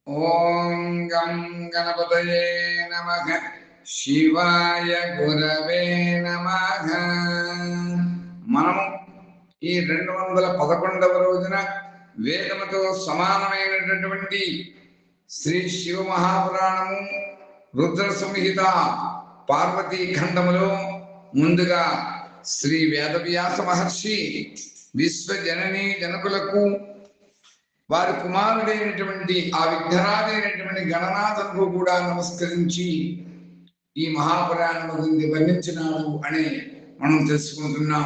ఓం గం గణపతయే నమః. శివాయ గురవే నమః. మనము ఈ 211వ రోజున వేదముతో సమానమైనటువంటి శ్రీ శివ మహాపురాణము రుద్ర సంహిత పార్వతీ ఖండములో ముందుగా శ్రీ వేదవ్యాస మహర్షి విశ్వజననీ జనకులకు వారి కుమారుడైనటువంటి ఆ విఘ్నరాజైనటువంటి గణనాథులకు కూడా నమస్కరించి ఈ మహాపురాణము గురించి వర్ణించినాడు అని మనం తెలుసుకుంటున్నాం.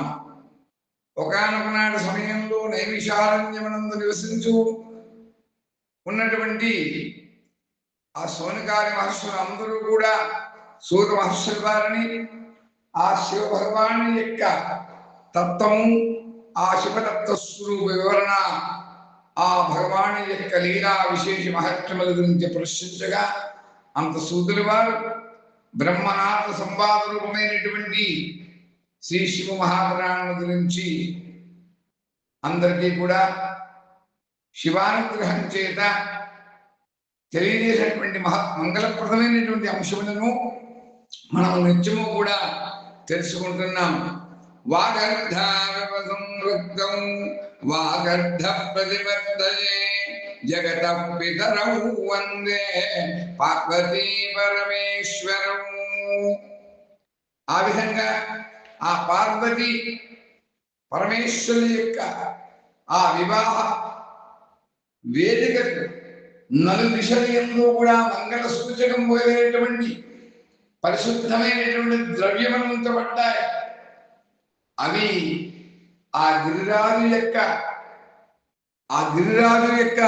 ఒకానొక నాటి సమయంలో నైమిషారణ్యమునందు నివసించు ఉన్నటువంటి ఆ సోనికారి మహర్షులు అందరూ కూడా సూత మహర్షుల వారిని ఆ శివ భగవాను యొక్క తత్వము, ఆ శివతత్వ స్వరూప వివరణ, ఆ భగవాను యొక్క లీలా విశేష మహత్యముల గురించి ప్రశ్నించగా అంత సూతుల వారు బ్రహ్మనాథ సంవాద రూపమైనటువంటి శ్రీ శివ మహాపురాణం గురించి అందరికీ కూడా శివానుగ్రహం చేత తెలియజేసినటువంటి మంగళప్రదమైనటువంటి అంశములను మనం నిత్యము కూడా తెలుసుకుంటున్నాం. వాగర్ధావసంవృక్తం వాగర్ధ ప్రతిపత్తయే జగత పితరౌ వందే పార్వతీ పరమేశ్వరం. ఆ విధంగా ఆ పార్వతి పరమేశ్వరుల యొక్క ఆ వివాహ వేదికకు నలు దిశలంలో కూడా మంగళ సూచకం పోయేటువంటి పరిశుద్ధమైనటువంటి ద్రవ్యములు ఉంచబడ్డాయి. అవి ఆ గిరిరాజు యొక్క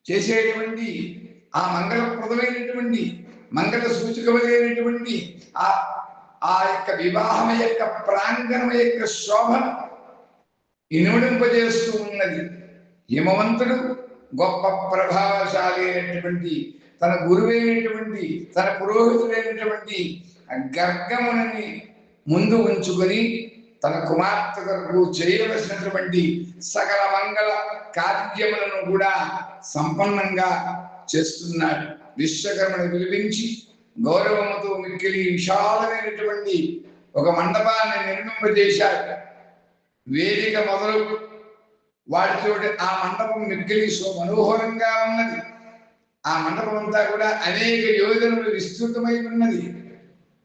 చేసేటువంటి ఆ మంగళప్రదమైనటువంటి మంగళ సూచకమైనటువంటి ఆ యొక్క వివాహం యొక్క ప్రాంగణం యొక్క శోభను ఇనుమడింపజేస్తూ ఉన్నది. హిమవంతుడు గొప్ప ప్రభావశాలి అయినటువంటి తన గురువైనటువంటి తన పురోహితుడైనటువంటి గర్గముని ముందు ఉంచుకొని తన కుమార్తె కొరకు చేయవలసినటువంటి సకల మంగళ కార్యములను కూడా సంపన్నంగా చేస్తున్నాడు. విశ్వకర్మని పిలిపించి గౌరవముతో మిక్కిలి విశాలమైనటువంటి ఒక మండపాన్ని నిర్మింపజేశాడు. వేదిక మొదలు వాటితోటి ఆ మండపం మిక్కిలి మనోహరంగా ఉన్నది. ఆ మండపం అంతా కూడా అనేక యోజనలు విస్తృతమై ఉన్నది.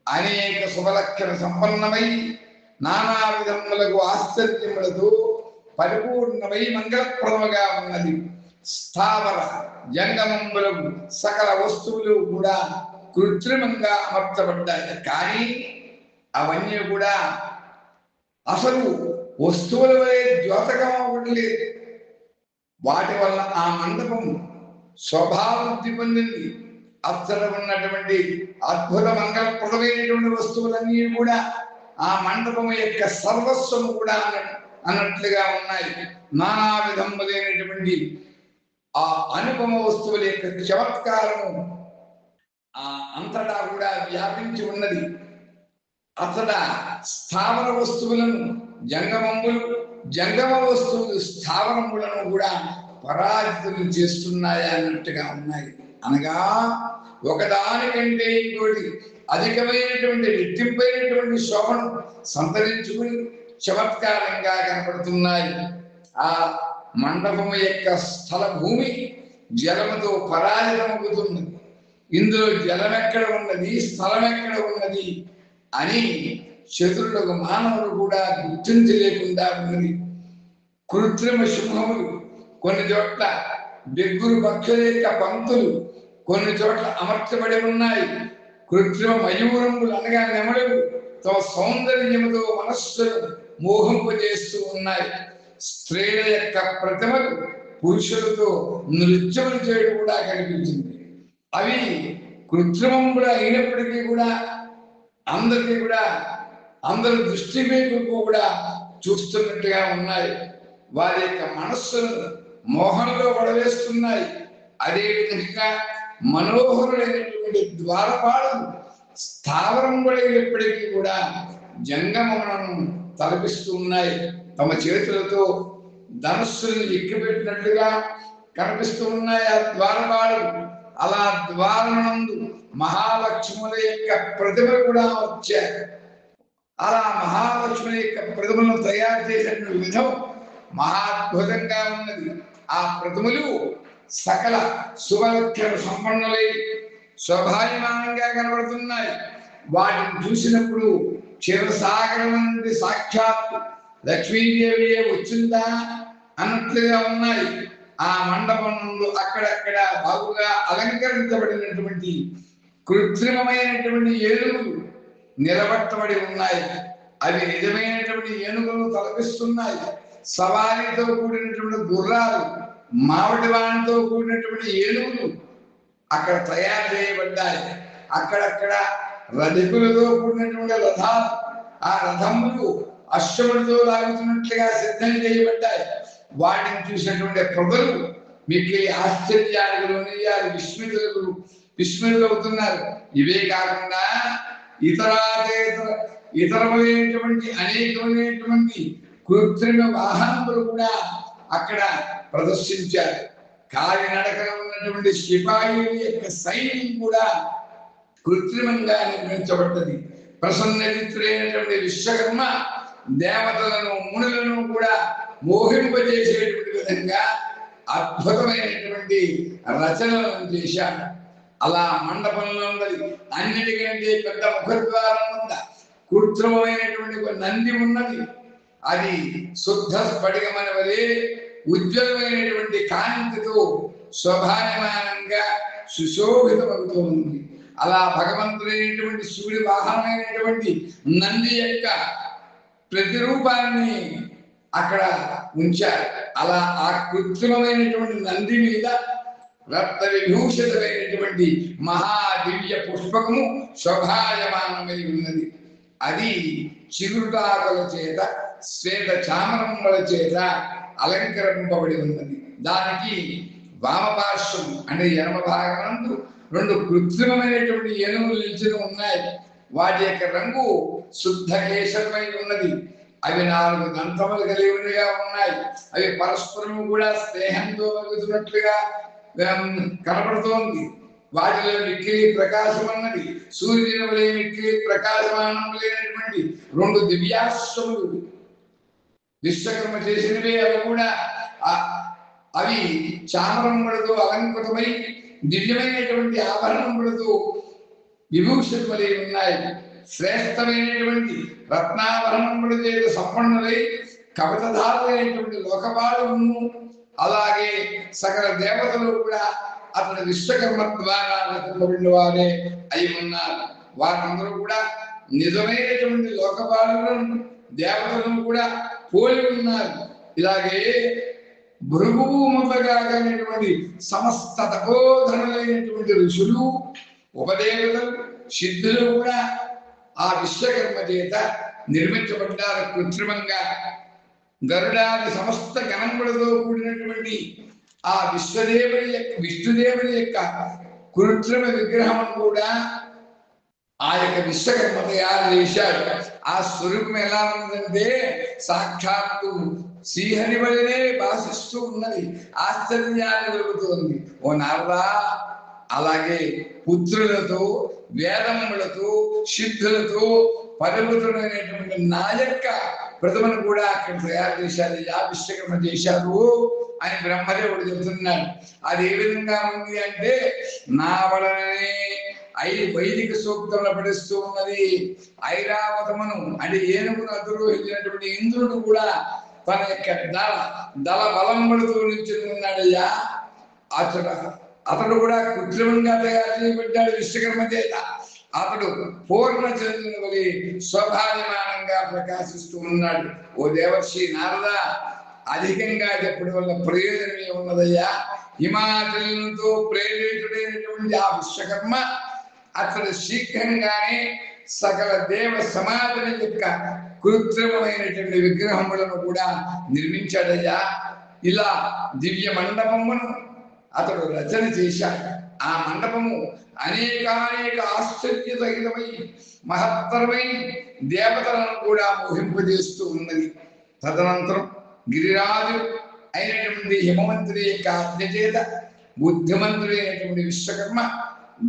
అనేక శుభలక్షణ సంపన్నమై నానా విధములకు ఆశ్చర్యములతో పరిపూర్ణమై మంగళప్రదముగా ఉన్నది. స్థావర జంగమములకు సకల వస్తువులు కూడా కృత్రిమంగా అమర్చబడ్డాయి. కానీ అవన్నీ కూడా అసలు వస్తువుల వలె ద్యోతకం అవ్వట్లేదు. వాటి వల్ల ఆ మండపం శోభావృద్ధి పొందింది. అచ్చట ఉన్నటువంటి అద్భుత మంగళప్రదమైనటువంటి వస్తువులన్నీ కూడా ఆ మండపము యొక్క సర్వస్వము కూడా అన్నట్లుగా ఉన్నాయి. నానా విధములైనటువంటి ఆ అనుపమ వస్తువుల యొక్క చమత్కారము ఆ అంతటా కూడా వ్యాపించి ఉన్నది. అతడ స్థావర వస్తువులను జంగమ వస్తువులు స్థావరములను కూడా పరాజితులు చేస్తున్నాయి అన్నట్టుగా ఉన్నాయి. అనగా ఒకదానికంటే ఇంకోటి అధికమైనటువంటి రెట్టింపైనటువంటి శోభను సంతరించుకుని చమత్కారంగా కనపడుతున్నాయి. ఆ మండపము యొక్క స్థల భూమి జలముతో పరాజితమవుతున్నది. ఇందులో జలం ఎక్కడ ఉన్నది, స్థలం ఎక్కడ ఉన్నది అని చతురులకు మానవులు కూడా గుర్తించలేకుండా ఉన్నది. కృత్రిమ సింహములు కొన్ని చోట్ల, బెగ్గురు పక్షుల యొక్క పంక్తులు కొన్ని చోట్ల అమర్చబడి ఉన్నాయి. కృత్రిమ మయూరములు అనగా నెమలులు తమ సౌందర్యముతో మనస్సును మోహింపజేస్తూ ఉన్నాయి. స్త్రీల యొక్క ప్రతిమలు పురుషులతో నృత్యములు చేయడం కూడా కనిపించింది. అవి కృత్రిమం కూడా అయినప్పటికీ కూడా అందరికీ కూడా అందరి దృష్టి వైపు కూడా చూస్తున్నట్టుగా ఉన్నాయి. వారి యొక్క మనస్సును మోహంలో పడవేస్తున్నాయి. అదేవిధంగా మనోహరులైనటువంటి ద్వారపాలలు స్థావరం పడేటప్పటికీ కూడా జంగమములను తలపిస్తూ ఉన్నాయి. తమ చేతులతో ధనస్సులను ఎక్కిపెట్టినట్లుగా కనిపిస్తూ ఉన్నాయి ఆ ద్వారపాడు. అలా ద్వారమునందు మహాలక్ష్ముల యొక్క ప్రతిమలు కూడా వచ్చారు. అలా మహాలక్ష్మి యొక్క ప్రతిమలను తయారు చేసిన విధం మహాద్భుతంగా ఉన్నది. ఆ ప్రతిమలు సకల సువలక్షణ సంపన్నులై శోభాయమానంగా కనబడుతున్నాయి. వాటిని చూసినప్పుడు క్షీరసాగరం నుండి సాక్షాత్ లక్ష్మీదేవియే వచ్చిందా అన్నట్లుగా ఉన్నాయి. ఆ మండపం నుండి అక్కడక్కడ బాగుగా అలంకరించబడినటువంటి కృత్రిమమైనటువంటి ఏనుగులు నిలబట్టబడి ఉన్నాయి. అవి నిజమైనటువంటి ఏనుగులను తలపిస్తున్నాయి. సవారితో కూడినటువంటి గుర్రాలు, మామిడి వాణితో కూడినటువంటి ఏనుగులు అక్కడ తయారు చేయబడ్డాయి. అక్కడక్కడ రథికులతో కూడినటువంటి రథాలు, ఆ రథములు అశ్వములతో లాగుతున్నట్లుగా సిద్ధం చేయబడ్డాయి. వాటిని చూసినటువంటి ప్రజలు మీకు ఆశ్చర్యానికి లోనయ్యారు, విస్మితులవుతున్నారు. ఇవే కాకుండా ఇతరమైనటువంటి అనేకమైనటువంటి కృత్రిమ వాహనములు కూడా అక్కడ ప్రదర్శించారు. కాలినడకన ఉన్నటువంటి సిపాయిల యొక్క సైన్యం కూడా కృత్రిమంగా నిర్మించబడ్డది. ప్రసన్నచిత్తుడైనటువంటి విశ్వకర్మ దేవతలను మునులను కూడా మోహింపజేసేటువంటి విధంగా అద్భుతమైనటువంటి రచనలను చేశాడు. అలా మండపంలో ఉన్నది అన్నిటికంటే పెద్ద ముఖద్వారం వద్ద కృత్రిమమైనటువంటి ఒక నంది ఉన్నది. అది శుద్ధ స్ఫటికమైన వలె ఉజ్వలమైనటువంటి కాంతితో శోభాయమానంగా సుశోభితమవుతూ ఉంది. అలా భగవంతుడైనటువంటి శివుడి వాహనమైనటువంటి నంది యొక్క ప్రతిరూపాన్ని అక్కడ ఉంచారు. అలా ఆ కృత్రిమమైనటువంటి నంది మీద రక్త విభూషితమైనటువంటి మహాదివ్య పుష్పకము శోభాయమానమై ఉన్నది. అది చిగురుటాకుల చేత శ్వేత చామరముల చేత అలంకరింపబడి ఉన్నది. దానికి వామపార్శ్వం అంటే ఎడమ భాగమందు రెండు కృత్రిమమైనటువంటి ఏనుగులు నిలిచి ఉన్నాయి. వాటి యొక్క రంగు శుద్ధ కేశరమై ఉన్నది. అవి 4 దంతములు కలిగినగా ఉన్నాయి. అవి పరస్పరము కూడా స్నేహంతో మరుగుతున్నట్లుగా కనపడుతోంది. వాటిలో మిక్కిలి ప్రకాశం అన్నది సూర్యుని వలె మిక్కిలి ప్రకాశమానం లేనటువంటి 2 దివ్యాశ్వములు విశ్వకర్మ చేసినవే. అవి కూడా అవి చామరములతో అలంకృతమై దివ్యమైనటువంటి ఆభరణములతో విభూషితమై ఉన్నాయి. శ్రేష్టమైనటువంటి రత్నాభరణముల చేత సంపన్నులై కవచధారులైనటువంటి లోకపాలును అలాగే సకల దేవతలు కూడా అతని విశ్వకర్మ ద్వారా రచింపబడిన వారే అయి ఉన్నారు. వారందరూ కూడా నిజమైనటువంటి లోకపాలను దేవతలను కూడా పోలి ఉన్నారు. ఇలాగే భృగువు మొదలుగా కలిగినటువంటి సమస్త తపోధనులైనటువంటి ఋషులు, ఉపదేవతలు, సిద్ధులు కూడా ఆ విశ్వకర్మ చేత నిర్మించబడ్డారు కృత్రిమంగా. గరుడాది సమస్త గణములతో కూడినటువంటి ఆ విష్ణుదేవుని యొక్క కృత్రిమ విగ్రహం కూడా ఆ యొక్క విశ్వకర్మ తయారు చేశాడు. ఆ స్వరూపం ఎలా ఉన్నదంటే సాక్షాత్తు శ్రీహరి వలనే భాషిస్తూ ఉన్నది. ఆశ్చర్యాన్ని కలుగుతుంది. ఓ నారదా, అలాగే పుత్రులతో, వేదములతో, సిద్ధులతో పరిమితమైనటువంటి నా యొక్క ప్రతిమను కూడా అక్కడ తయారు చేశారు. విశ్వకర్మ చేశారు అని బ్రహ్మదేవుడు చెబుతున్నాడు. అది ఏ విధంగా ఉంది అంటే నా వలననే 5 వైదిక సూక్తములు పఠిస్తూ ఉన్నది. ఐరావతమును అంటే ఏనుగును అధిరోహించినటువంటి ఇంద్రుడు కూడా తన యొక్క దళ బలములతో నిల్చున్నాడయ్యా. అతడు కూడా కృత్రిమంగా తయారు చేయబడ్డాడు విశ్వకర్మ చేత. అతడు పూర్ణ చంద్రుని వలె స్వభాయమానంగా ప్రకాశిస్తూ ఉన్నాడు. ఓ దేవర్షి నారద, అధికంగా చెప్పడం వల్ల ప్రయోజనమే ఉన్నదయ్యా. హిమాచలంతో ప్రేరితుడైనటువంటి ఆ విశ్వకర్మ అతడు శీఘ్రంగానే సకల దేవ సమాజం యొక్క కృత్రిమమైనటువంటి విగ్రహములను కూడా నిర్మించాడయ్యా. ఇలా దివ్య మండపమును అతడు రచన చేశాడు. ఆ మండపము అనేకానేక ఆశ్చర్యతహితమై మహత్తరమై దేవతలను కూడా మోహింపజేస్తూ ఉన్నది. తదనంతరం గిరిరాజు అయినటువంటి హిమవంతుడి యొక్క ఆజ్ఞ చేత బుద్ధిమంతుడు అయినటువంటి విశ్వకర్మ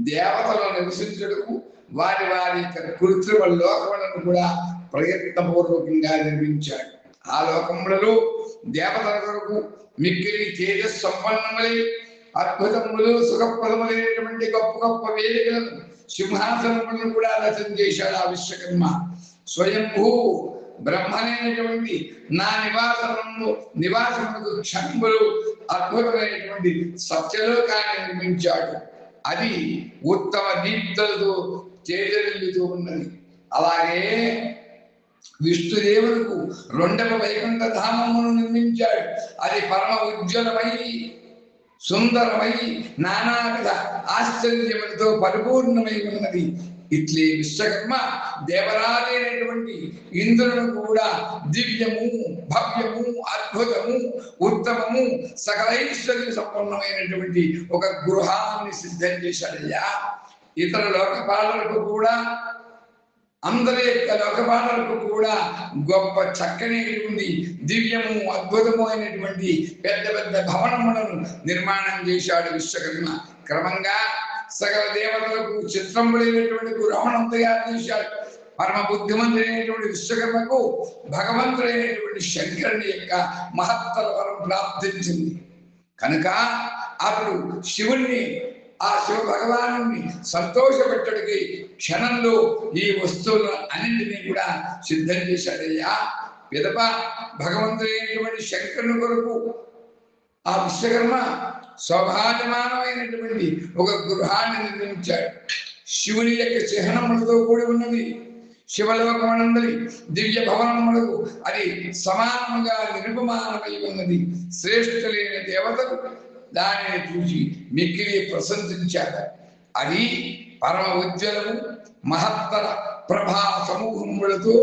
దేవతలను నివసించుటకు వారి వారి యొక్క కృత్రిమ లోకములను కూడా ప్రయత్నపూర్వకంగా నిర్మించాడు. ఆ లోకములలో దేవతల కొరకు మిక్కిలి తేజస్ సంపన్నములై అద్భుతములు సుఖప్రదములైనటువంటి గొప్ప గొప్ప వేదికలను సింహాసనములను కూడా రచన చేశాడు ఆ విశ్వకర్మ. స్వయంభూ బ్రహ్మనైనటువంటి నా నివాసములకు క్షణములు అద్భుతమైనటువంటి సత్యలోకాన్ని నిర్మించాడు. అది ఉత్తమ దీప్తులతో తేజరిల్లుతూ ఉన్నది. అలాగే విష్ణుదేవులకు రెండవ వైకుంఠ ధామమును నిర్మించాడు. అది పరమ ఉజ్వలమై సుందరమై నానావిధ ఆశ్చర్యములతో పరిపూర్ణమై ఉన్నది. ఇట్లే విశ్వకర్మ దేవరాజైనటువంటి ఇంద్రులను కూడా దివ్యము, భవ్యము, అద్భుతము, ఉత్తమము, సకలైశ్వర్య సంపన్నమైనటువంటి ఒక గృహాన్ని సిద్ధం చేశాడయ్యా. ఇతర లోకపాలలకు కూడా, అందరి యొక్క లోకపాలలకు కూడా గొప్ప చక్కనైనటువంటి దివ్యము, అద్భుతము అయినటువంటి పెద్ద పెద్ద భవనములను నిర్మాణం చేశాడు విశ్వకర్మ. క్రమంగా సకల దేవతలకు చిత్రములైనటువంటి గృహణం తయారు చేశాడు. పరమ బుద్ధిమంతుడైనటువంటి విశ్వకర్మకు భగవంతుడైనటువంటి శంకరుని యొక్క మహత్తర వరం ప్రాప్తించింది కనుక అతడు శివుణ్ణి, ఆ శివ భగవాను సంతోషపెట్టడికి క్షణంలో ఈ వస్తువులను అన్నింటినీ కూడా సిద్ధం చేశాడయ్యా. పిదప భగవంతుడైనటువంటి శంకరుని కొరకు ఆ విశ్వకర్మ స్వభాజమానమైనటువంటి ఒక గృహాన్ని నిర్మించాడు. శివుని యొక్క చిహ్నములతో కూడి ఉన్నది. శివలోకమనందరి దివ్య భవనములకు అది సమానముగా నిరుపమానమై ఉన్నది. శ్రేష్ఠులైన దేవతలు దానిని చూసి మిక్కిలి ప్రశంసించారు. అది పరమ ఉజ్వలము, మహత్తర ప్రభా సమూహములతో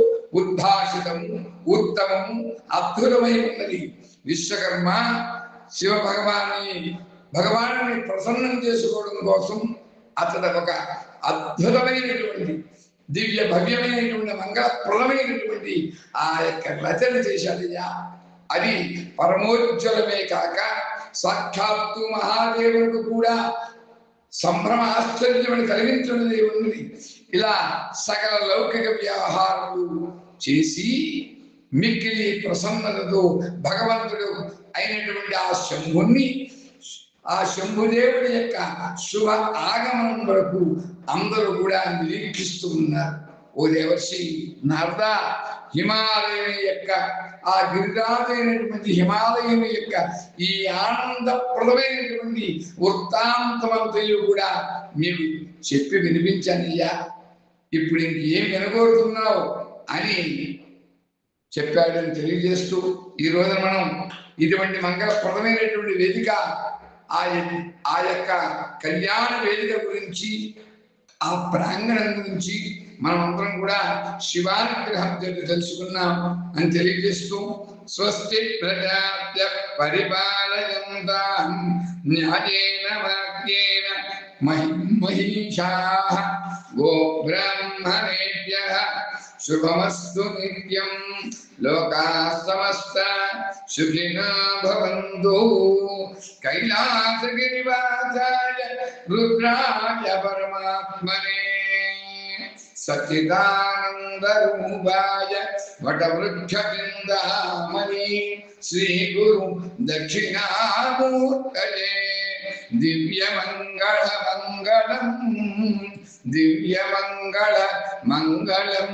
ఉద్భాషితము, ఉత్తమము, అద్భుతమై ఉన్నది. విశ్వకర్మ శివ భగవాను ప్రసన్నం చేసుకోవడం కోసం అతడు ఒక అద్భుతమైనటువంటి దివ్య భవ్యమైనటువంటి మంగళప్రదమైనటువంటి ఆ యొక్క రచన చేశాడయ్యా. అది పరమోజ్వలమే కాక సాక్షాత్తు మహాదేవులకు కూడా సంభ్రమ ఆశ్చర్యమని కలిగించున్నది ఉన్నది. ఇలా సకల లౌకిక వ్యవహారాలు చేసి మిక్కిలి ప్రసన్నతతో భగవంతుడు అయినటువంటి ఆ శంభుని, ఆ శంభుదేవుడి యొక్క శుభ ఆగమనం వరకు అందరూ కూడా నిరీక్షిస్తూ ఉన్నారు. ఓ దేవర్షి నారద, హిమాలయుని యొక్క ఆ గిరిరాజైనటువంటి హిమాలయుని యొక్క ఈ ఆనందప్రదమైనటువంటి వృత్తాంతమంతయు కూడా మీరు చెప్పి వినిపించానయ్యా. ఇప్పుడు ఇంకేం వినగోరుతున్నావు అని చెప్పాడని తెలియజేస్తూ ఈ రోజున మనం ఇటువంటి మంగళప్రదమైనటువంటి వేదిక, ఆ యొక్క కళ్యాణ వేదిక గురించి, ఆ ప్రాంగణం గురించి మనం అందరం కూడా శివానుగ్రహం తెలుసుకున్నాం అని తెలియజేస్తూ స్వస్తి ప్రజాభ్య పరిపాలయంతాం న్యాయేన వాక్యేన మహిషాః గోబ్రాహ్మణేభ్యః శుభమస్తు నిత్యం. లోకాః సమస్తాః సుఖినో భవంతు. కైలాసగిరివాసాయ రుద్రాయ పరమాత్మనే సచ్చిదానందరూపాయ వటవృక్షబృందామణి శ్రీ గురు దక్షిణామూర్తయే దివ్యమంగళ మంగళం దివ్యమంగళ మంగళం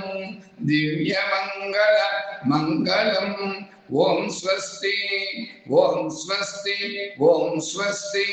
దివ్యమంగళ మంగళం. ఓం స్వస్తి ఓం స్వస్తి ఓం స్వస్తి.